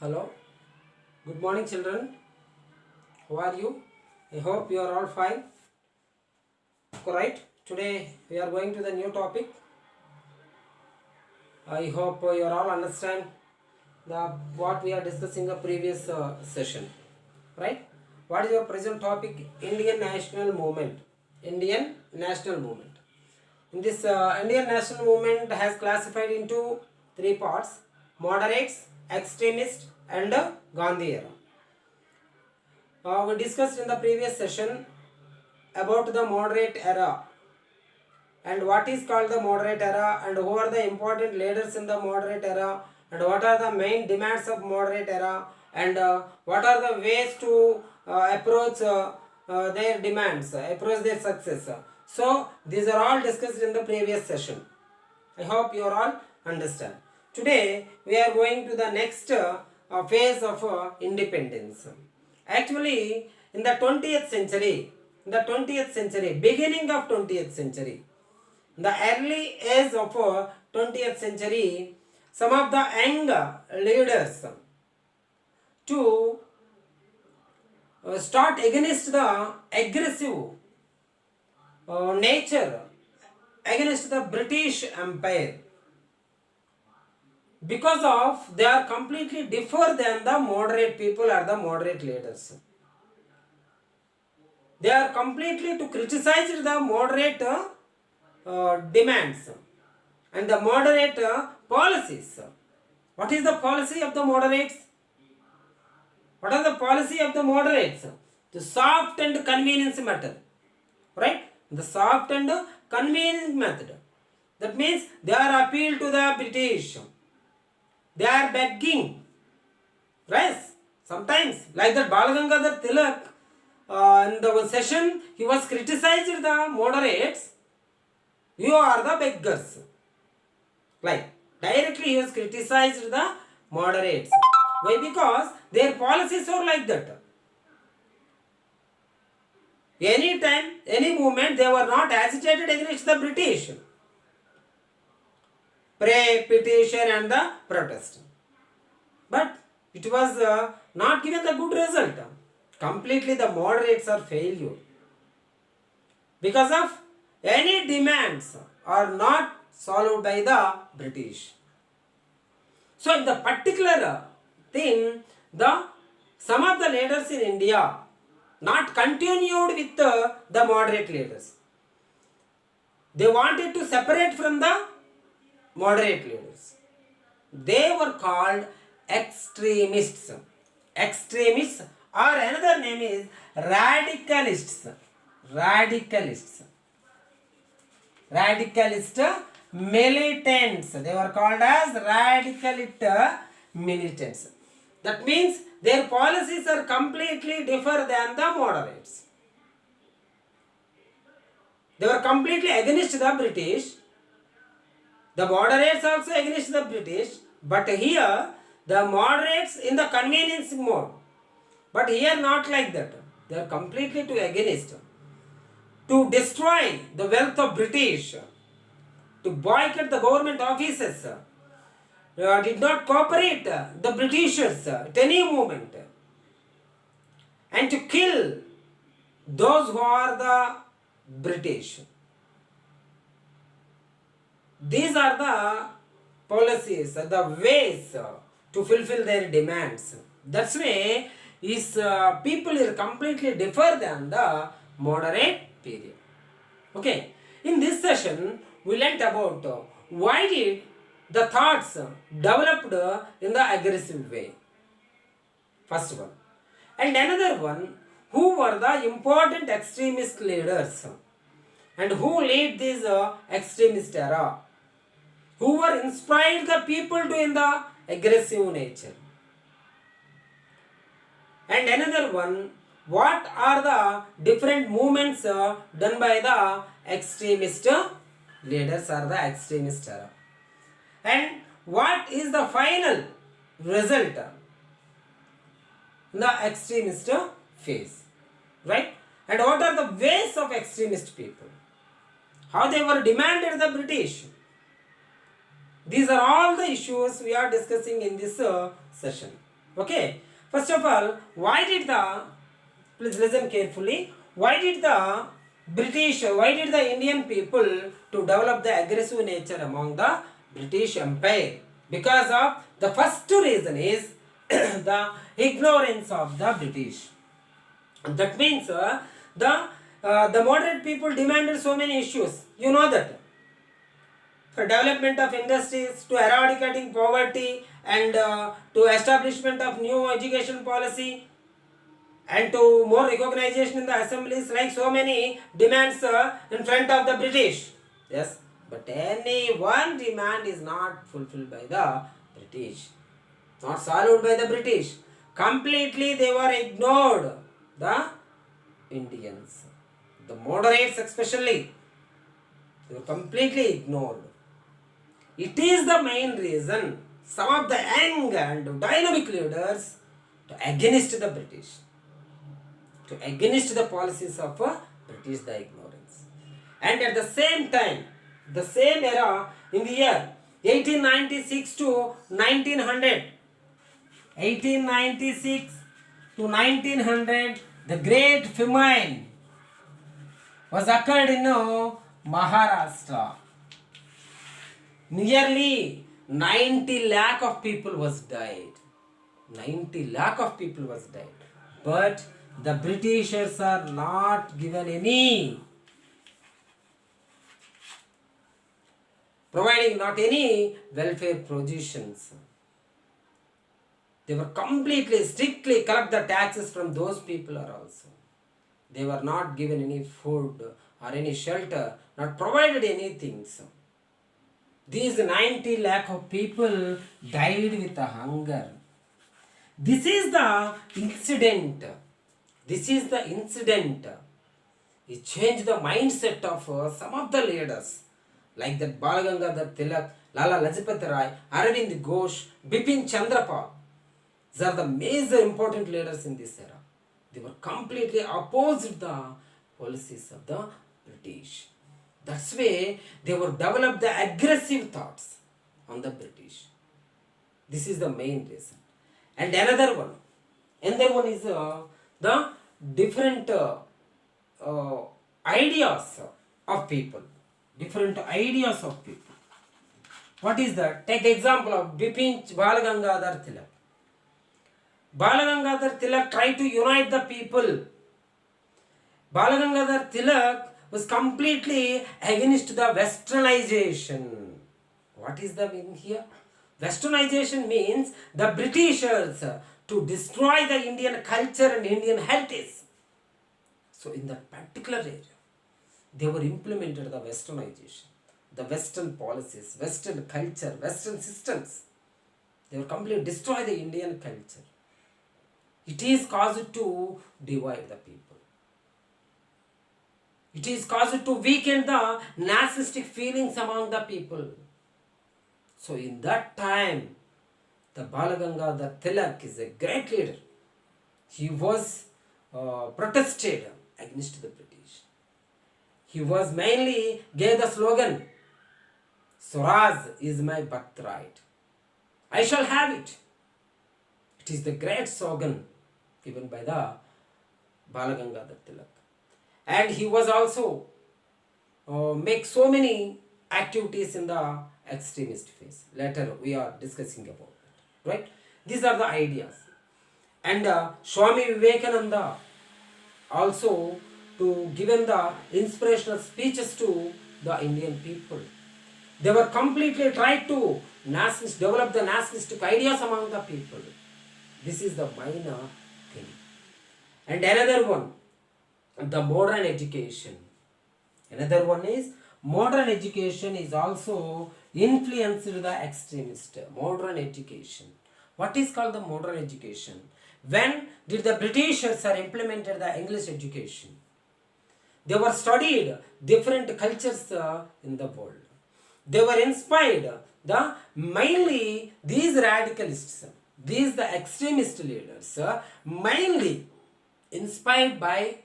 Hello, good morning, children. How are you? I hope you are all fine. Correct. Today we are going to the new topic. I hope you are all understand the what we are discussing the previous session. Right? What is your present topic? Indian national movement. Indian national movement. In this Indian national movement has classified into three parts: moderates, extremists, and Gandhi era. We discussed in the previous session about the moderate era and what is called the moderate era and who are the important leaders in the moderate era and what are the main demands of moderate era and what are the ways to approach their demands, approach their success. So these are all discussed in the previous session. I hope you are all understand. Today we are going to the next phase of independence. Actually, in the 20th century, beginning of 20th century, in the early age of 20th century, some of the young leaders to start against the aggressive nature against the British Empire because of they are completely different than the moderate people or the moderate leaders. They are completely to criticize the moderate demands and the moderate policies. What is the policy of the moderates? What are the policy of the moderates? The soft and convenience method. Right? The soft and convenient method. That means they are appeal to the British. They are begging. Right? Sometimes, like that Balagangadhar Tilak, in the session, he was criticized the moderates. You are the beggars. Like, directly he was criticized the moderates. Why? Because their policies are like that. Any time, any movement, they were not agitated against the British. Pray, petition and the protest. But it was not given the good result. Completely the moderates are failure. Because of any demands are not solved by the British. So in the particular thing, some of the leaders in India not continued with the moderate leaders. They wanted to separate from the moderate leaders. They were called extremists. Extremists or another name is radicalists. Radicalist militants. They were called as radicalist militants. That means their policies are completely different than the moderates. They were completely against the British. The moderates also against the British. But here the moderates in the convenience mode. But here not like that. They are completely to against. To destroy the wealth of British. To boycott the government offices. Did not cooperate the Britishers at any moment. And to kill those who are the British. These are the policies, the ways to fulfill their demands. That's why is people are completely different than the moderate period. Okay, in this session we learnt about why did the thoughts developed in the aggressive way. First one. And another one, who were the important extremist leaders and who led this extremist era, who were inspired the people to in the aggressive nature. And another one, what are the different movements done by the extremist leaders or the extremist era. And what is the final result in the extremist phase, right? And what are the ways of extremist people, how they were demanded the British. These are all the issues we are discussing in this session. Okay, first of all, why did the, please listen carefully, why did the British, why did the Indian people to develop the aggressive nature among the British Empire? Because of the first reason is the ignorance of the British. That means the moderate people demanded so many issues. You know that for development of industries, to eradicating poverty, and to establishment of new education policy, and to more recognition in the assemblies, like so many demands in front of the British. Yes, but any one demand is not fulfilled by the British, not solved by the British. Completely they were ignored. The Indians, the moderates especially, they were completely ignored. It is the main reason some of the young and dynamic leaders to against the British, to against the policies of British, the ignorance. And at the same time, the same era, in the year 1896 to 1900, 1896 to 1900, the great famine was occurred in Maharashtra. Nearly 90 lakh of people was died. 90 lakh of people was died. But the Britishers are not given any, providing not any welfare provisions. They were completely, strictly collect the taxes from those people are also. They were not given any food or any shelter, not provided anything. So, these 90 lakh of people died with hunger. This is the incident. This is the incident. It changed the mindset of some of the leaders, like that Bal Gangadhar Tilak, Lala Lajpat Rai, Arvind Ghosh, Bipin Chandrapal. These are the major important leaders in this era. They were completely opposed the policies of the British. That's why they were developed the aggressive thoughts on the British. This is the main reason. And another one is the different ideas of people. Different ideas of people. What is that? Take example of Bipin Balagangadhar Tilak. Balagangadhar Tilak tried to unite the people. Balagangadhar Tilak was completely against the westernization. What is the meaning here? Westernization means the Britishers to destroy the Indian culture and Indian heritage. So in that particular area, they were implemented the westernization, the western policies, western culture, western systems. They were completely destroy the Indian culture. It is caused to divide the people. It is caused to weaken the nationalistic feelings among the people. So in that time, the Balagangadhar Tilak is a great leader. He was protested against the British. He was mainly gave the slogan, Swaraj is my birthright. I shall have it. It is the great slogan given by the Balagangadhar Tilak. And he was also make so many activities in the extremist phase. Later we are discussing about it. Right? These are the ideas. And Swami Vivekananda also to given the inspirational speeches to the Indian people. They were completely tried to develop the nationalistic ideas among the people. This is the minor thing. And another one, the modern education. Another one is modern education is also influenced the extremist. Modern education. What is called the modern education? When did the Britishers implemented the English education? They were studied different cultures in the world. They were inspired the mainly these radicalists, these the extremist leaders, mainly inspired by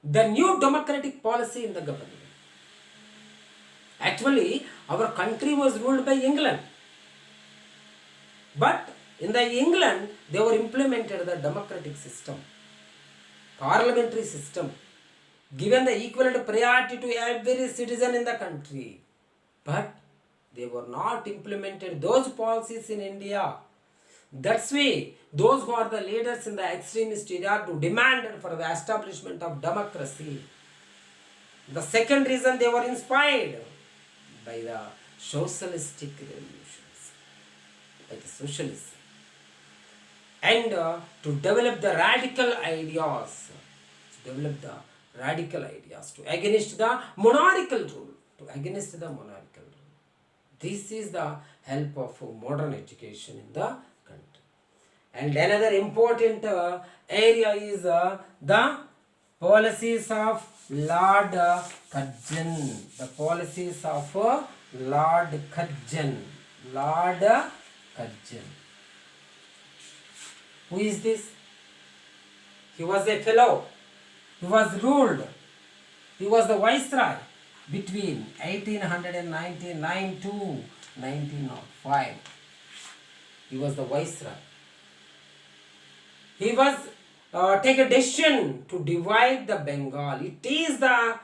the new democratic policy in the government. Actually, our country was ruled by England. But In the England, they were implemented the democratic system, parliamentary system, given the equivalent priority to every citizen in the country. But they were not implemented those policies in India. That's why those who are the leaders in the extremist area to demanded for the establishment of democracy. The second reason, they were inspired by the socialistic revolutions, by the socialism, and to develop the radical ideas, to against the monarchical rule, This is the help of modern education in the country. And another important area is the policies of Lord Curzon. The policies of Lord Curzon. Who is this? He was a fellow. He was ruled. He was the viceroy between 1899 to 1905. He was the viceroy. He was take a decision to divide the Bengal. It is the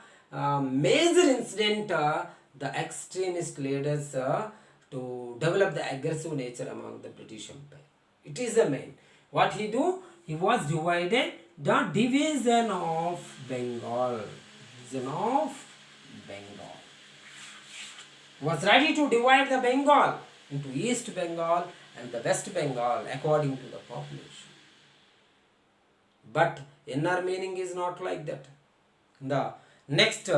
major incident the extremist leaders to develop the aggressive nature among the British Empire. It is the main. What he do? He was divided the division of Bengal. Was ready to divide the Bengal into East Bengal and the West Bengal according to the population. But inner meaning is not like that. The next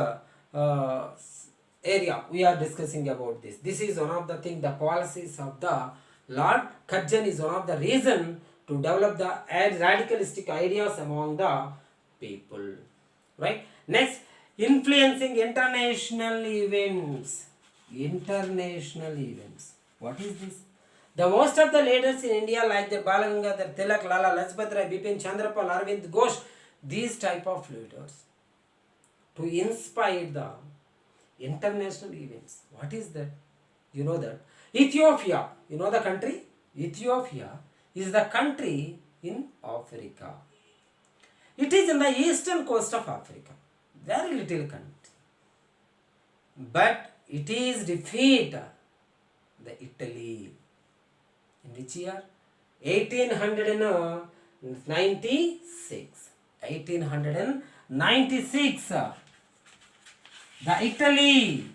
area we are discussing about this. This is one of the things, the policies of the Lord Curzon is one of the reason to develop the radicalistic ideas among the people. Right? Next, influencing international events. What is this? The most of the leaders in India like the Balagangadhar Tilak, Lala Lajpat Rai, Bipin Chandrapal, Arvind Ghosh, these type of leaders to inspire the international events. What is that? You know that? Ethiopia, you know the country? Ethiopia is the country in Africa. It is in the eastern coast of Africa. Very little country. But it is defeat the Italy. In which year? 1896. 1896. The Italy.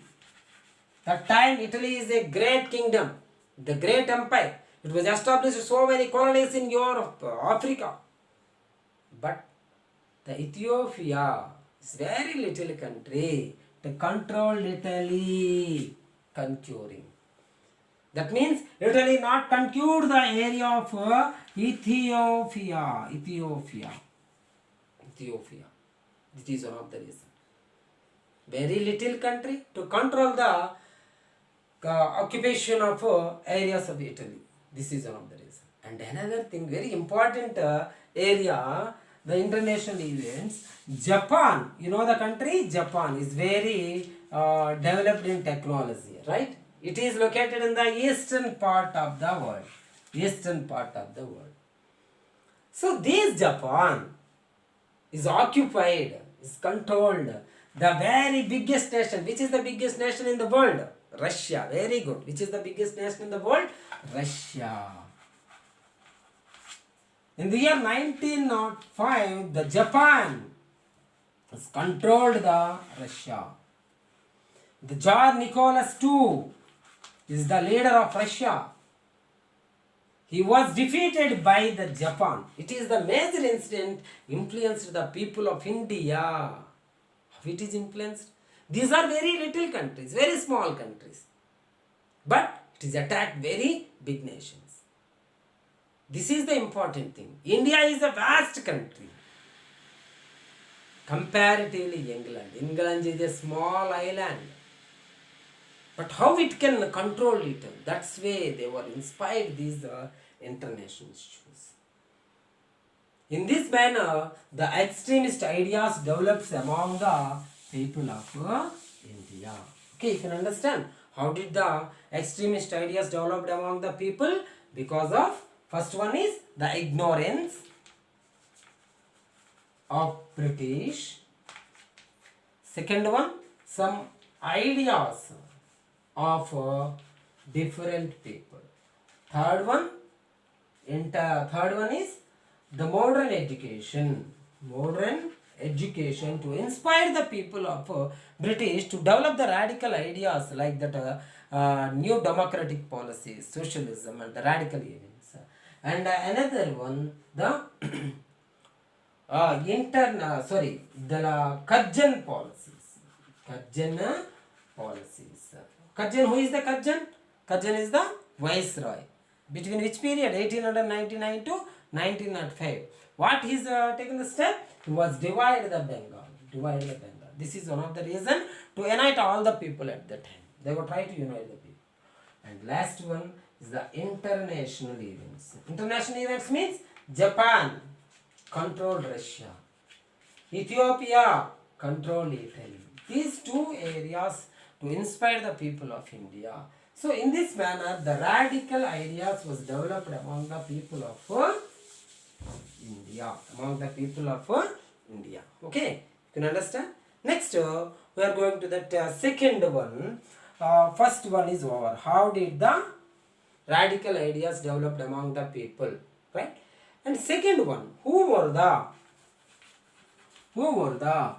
That time Italy is a great kingdom. The great empire. It was established so many colonies in Europe, Africa. But the Ethiopia is very little country to control Italy, conquering. That means Italy not conquered the area of Ethiopia. This is one of the reasons. Very little country to control the occupation of areas of Italy. This is one of the reasons. And another thing, very important area, the international events. Japan, you know the country? Japan is very developed in technology, right? It is located in the eastern part of the world. So this Japan is occupied, is controlled. The very biggest nation. Which is the biggest nation in the world? Russia. Very good. Which is the biggest nation in the world? Russia. In the year 1905, the Japan has controlled the Russia. The Tsar Nicholas II is the leader of Russia. He was defeated by the Japan. It is the major incident influenced the people of India. How it is influenced? These are very little countries, very small countries. But it is attacked very big nations. This is the important thing. India is a vast country. Comparatively England. England is a small island. But how it can control it? That's why they were inspired these international issues. In this manner, the extremist ideas develops among the people of India. Okay, you can understand how did the extremist ideas developed among the people? Because of First one is the ignorance of British. Second one, some ideas of different people. Third one is the modern education. Modern education to inspire the people of British to develop the radical ideas like that new democratic policies, socialism, and the radical events. And another one, the the Kajjan policies. Kajjan policies. Kajjan, who is the Kajjan? Kajjan is the viceroy. Between which period? 1899 to 1905. What he's taken the step? He was divide the Bengal. This is one of the reason to unite all the people at that time. They were trying to unite the people. And last one is the international events. International events means Japan controlled Russia. Ethiopia controlled Italy. These two areas to inspire the people of India. So in this manner, the radical ideas was developed among the people of India. Okay, you can understand? Next, we are going to that second one. First one is over. How did the radical ideas developed among the people, right? And second one, who were the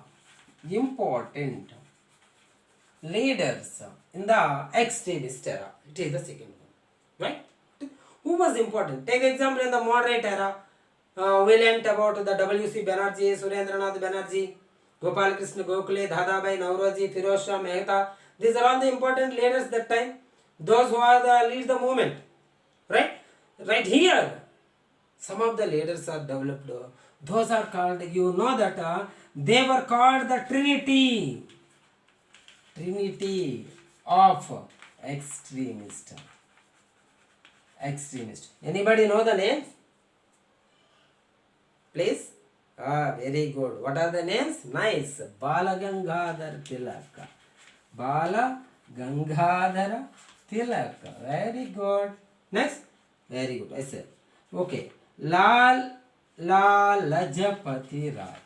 important leaders in the extremist era? It is the second one, right? Who was important? Take example in the moderate era. We learnt about the W.C. Banerjee, Surendranath Banerjee, Gopal Krishna Gokhale, Dadabhai Naoroji, Firoz Shah Mehta. These are all the important leaders that time. Those who are the lead the movement, right? Right here, some of the leaders are developed. Those are called, you know that they were called the Trinity of extremist. Anybody know the names? Please. Very good. What are the names? Nice. Bala Gangadhar Tilaka. Very good. Next. Very good. I said. Okay. Lala Lajpati Rai.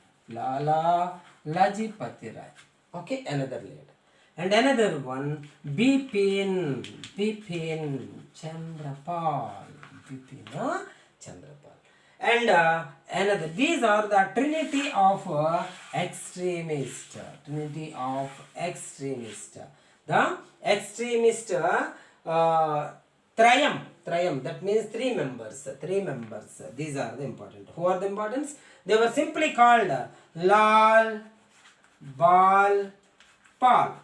Okay. Another leader. And another one. Bipin Chandrapal. And another, these are the trinity of extremist. The extremist triumph, that means three members. These are the important. Who are the importance? They were simply called Lal Bal Pal.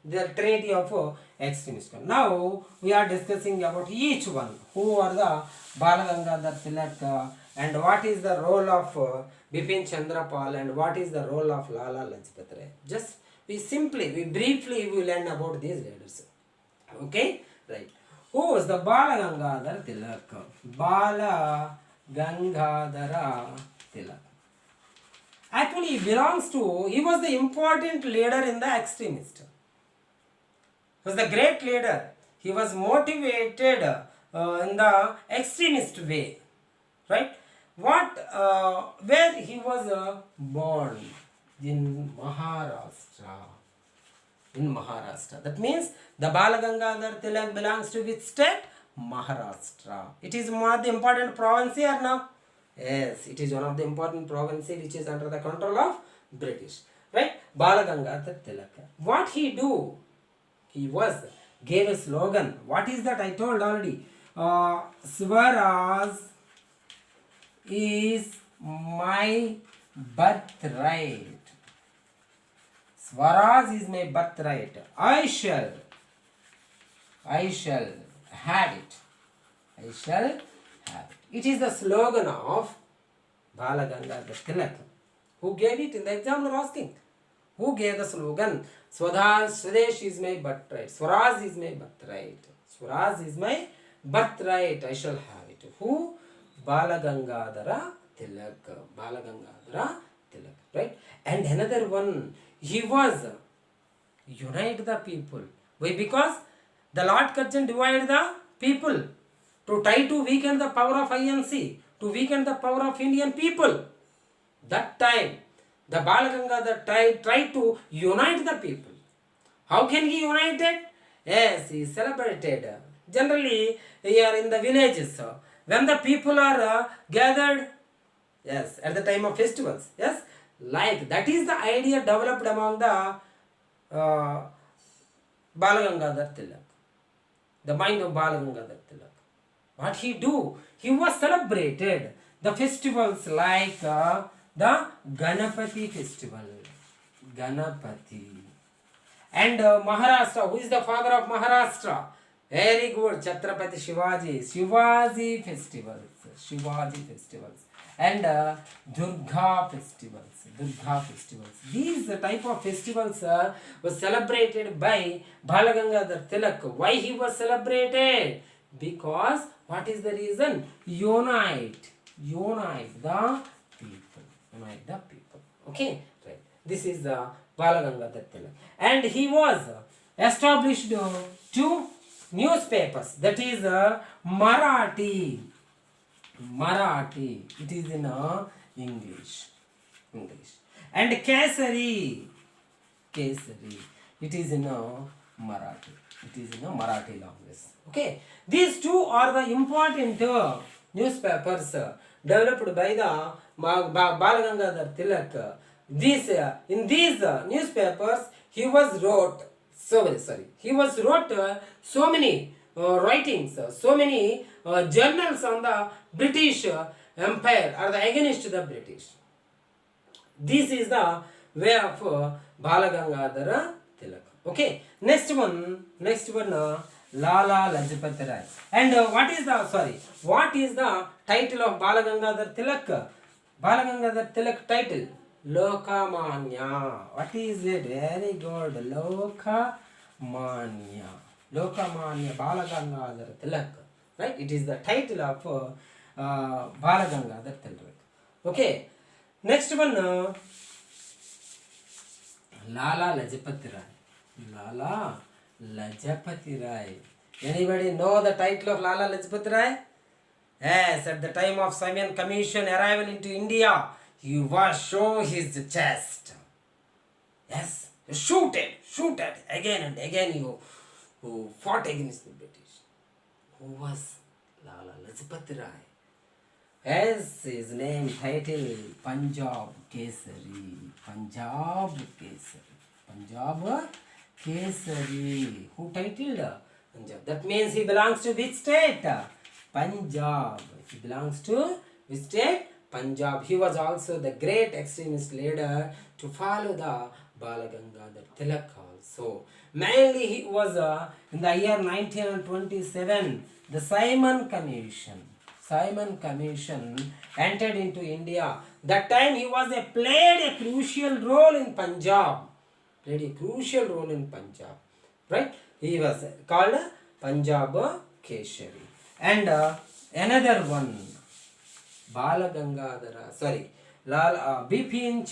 They are trinity of extremist. Now we are discussing about each one. Who are the Bala Gangadhar Tilak and what is the role of Bipin Chandrapal and what is the role of Lala Lajpat Rai. Just we briefly will learn about these leaders. Okay, right. Who was the Bala Gangadhar Tilak? Bala Gangadhara Tilak. Actually, he was the important leader in the extremist. He was the great leader. He was motivated in the extremist way, right? Where he was born? In Maharashtra. That means the Bala Gangadhar Tilak belongs to which state? Maharashtra. It is one of the important province here now. Yes, it is one of the important provinces which is under the control of British, right? Bala Gangadhar Tilak. What he do? He gave a slogan. What is that? I told already. Swaraj is my birthright. Swaraj is my birthright. I shall have it. It is the slogan of Bala Gangadhar Tilak. Who gave it? In the exam they are asking. Who gave the slogan? Swadesh is my birthright. Swaraj is my birthright. I shall have it. Who? Bala Gangadhara Tilak. Right? And another one, he was unite the people. Why? Because The Lord Curzon divided the people to try to weaken the power of INC, to weaken the power of Indian people. That time, the Bal Gangadhar tried to unite the people. How can he unite it? Yes, he celebrated. Generally, here in the villages, when the people are gathered, yes, at the time of festivals, yes, like that is the idea developed among the Bal Gangadhar Tilak, the mind of Bal Gangadhar Tilak. What he do? He was celebrated the festivals like the Ganapati festival, Ganapati. And Maharashtra, who is the father of Maharashtra? Very good, Chhatrapati Shivaji festivals, and Durga festivals. These type of festivals were celebrated by Bal Gangadhar Tilak. Why he was celebrated? Because what is the reason? Unite the people. Okay, right. This is the Bal Gangadhar Tilak, and he was established two newspapers. That is Marathi. It is in English, and Kesari. It is in Marathi. Language. Okay, these two are the important newspapers developed by the Bal Gangadhar Tilak. In these newspapers, he wrote so many writings, so many journals on the British Empire or against the British. This is the way of Bal Gangadhar Tilak. Okay, next one, Lala Lajpat Rai. And what is the title of Bal Gangadhar Tilak? Bal Gangadhar Tilak title, Lokamanya. What is it? Very good, Lokamanya Bal Gangadhar Tilak. Right? It is the title of Bal Gangadhar Tilak. Okay, next one, Lala Lajpat Rai. Anybody know the title of Lala Lajpat Rai? Yes, at the time of Simon Commission arrival into India, he was show his chest. Yes, shoot it again and again. Who fought against the British? Who was Lala Lajpat Rai? Yes, his name title Punjab Kesari. Who titled Punjab? That means he belongs to which state? Punjab. He belongs to which state? Punjab. He was also the great extremist leader to follow the Bal Gangadhar Tilak also. Mainly he was in the year 1927, the Simon Commission entered into India. That time he played a crucial role in Punjab. Right? He was called Punjab Keshari. And another one, Bipin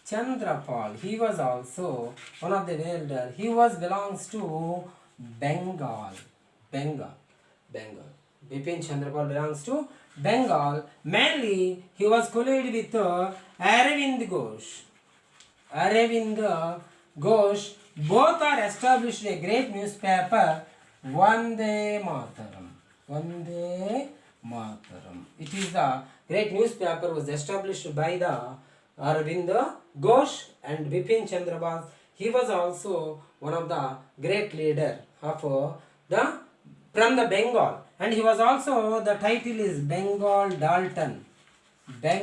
Chandrapal. He was also one of the elders. He belongs to Bengal. Bipin Chandrapal belongs to Bengal. Mainly, he was colluded with Aravind Ghosh. Both are established a great newspaper, Vande Mataram. It is the great newspaper was established by the Aravind Ghosh and Bipin Chandrapal. He was also one of the great leader of from the Bengal, and he was also, the title is Bengal Dalton. What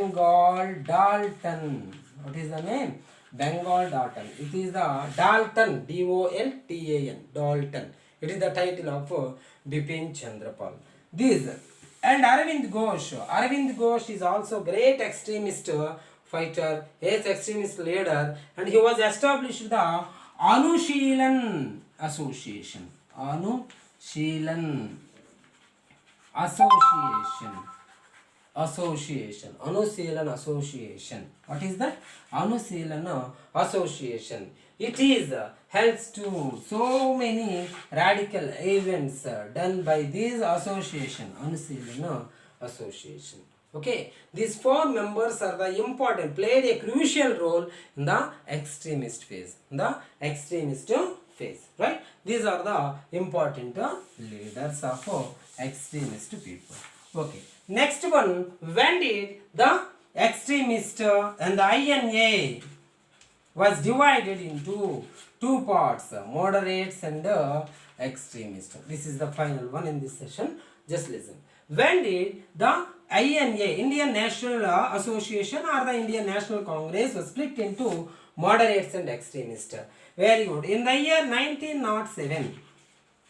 is the name? Bengal Dalton. It is the Dalton, Doltan, Dalton. It is the title of Bipin Chandrapal. This and Aravind Ghosh is also great extremist fighter, extremist leader, and he was established the Anushīlan Association. Anushīlan Association. What is that? Anushīlan Association. it is helps to so many radical events done by this association, Anushilana association. Okay, these four members are the important, played a crucial role in the extremist phase. Right? These are the important leaders of extremist people. Okay. Next one, when did the extremist and the INA was divided into two parts, moderates and extremists. This is the final one in this session. Just listen. When did the INA, Indian National Association or the Indian National Congress, was split into moderates and extremists? Very good. In the year 1907.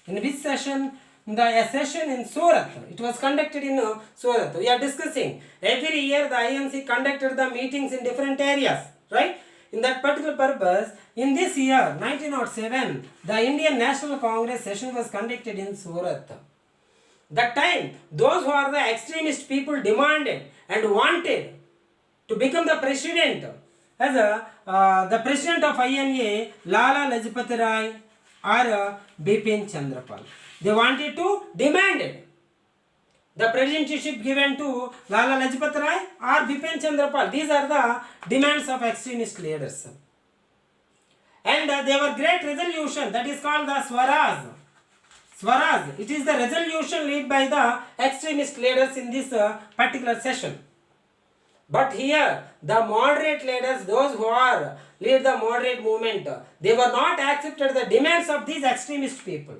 In which session? A session in Surat. It was conducted in Surat. We are discussing. Every year the INC conducted the meetings in different areas. Right? In that particular purpose, in this year 1907, the Indian National Congress session was conducted in Surat. That time, those who are the extremist people demanded and wanted to become the president as the president of INA, Lala Lajpat Rai or Bipin Chandrapal. They wanted to demand the presidentship given to Lala Lajpat Rai or Bipin Chandrapal. These are the demands of extremist leaders. And there were great resolution that is called the Swaraj. Swaraj, it is the resolution led by the extremist leaders in this particular session. But here, the moderate leaders, those who are lead the moderate movement, they were not accepted the demands of these extremist people.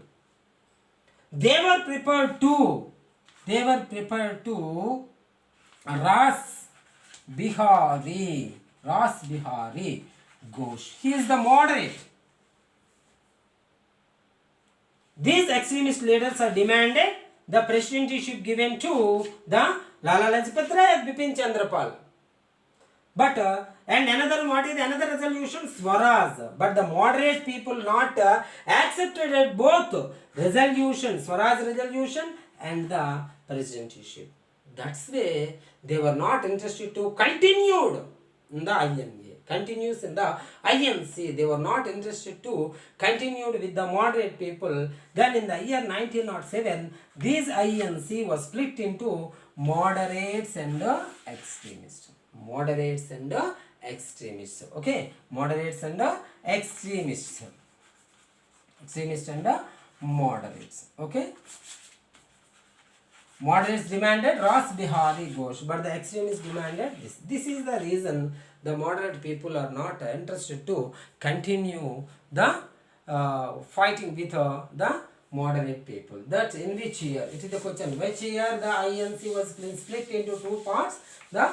They were prepared to Ras Bihari Ghosh. He is the moderate. These extremist leaders are demanded the presidentship given to the Lala Lajpat Rai and Bipin Chandrapal. But and another, what is another resolution? Swaraj. But the moderate people not accepted both resolution, Swaraj resolution and the presidentship. That's why they were not interested to continue in the INA. Continues in the INC. They were not interested to continue with the moderate people. Then in the year 1907, this INC was split into moderates and extremists. Moderates and extremists. Okay, moderates and extremists. Extremists and moderates. Okay. Moderates demanded Ras Bihari Ghosh, but the extremists demanded this. This is the reason the moderate people are not interested to continue the fighting with the moderate people. That in which year? It is the question. Which year the INC was split into two parts? The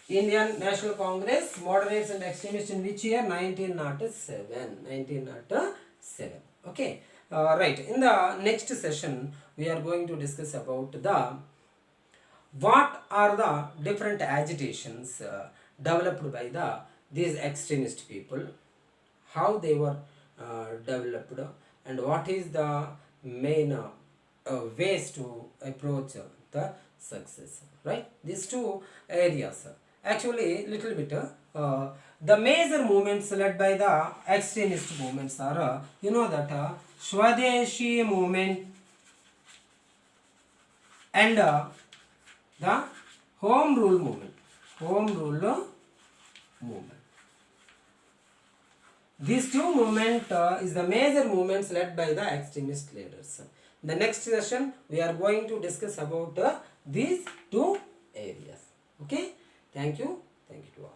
Indian National Congress, moderates and extremists, in which year? 1907. 1907. Okay. Right. In the next session, we are going to discuss about what are the different agitations developed by these extremist people, how they were developed, and what is the main ways to approach the success. Right? These two areas. Actually, little bit. The major movements led by the extremist movements are, you know that Swadeshi movement and the Home Rule movement. Home Rule movement. These two movements is the major movements led by the extremist leaders. In the next session, we are going to discuss about these two areas. Okay? Thank you. Thank you to all.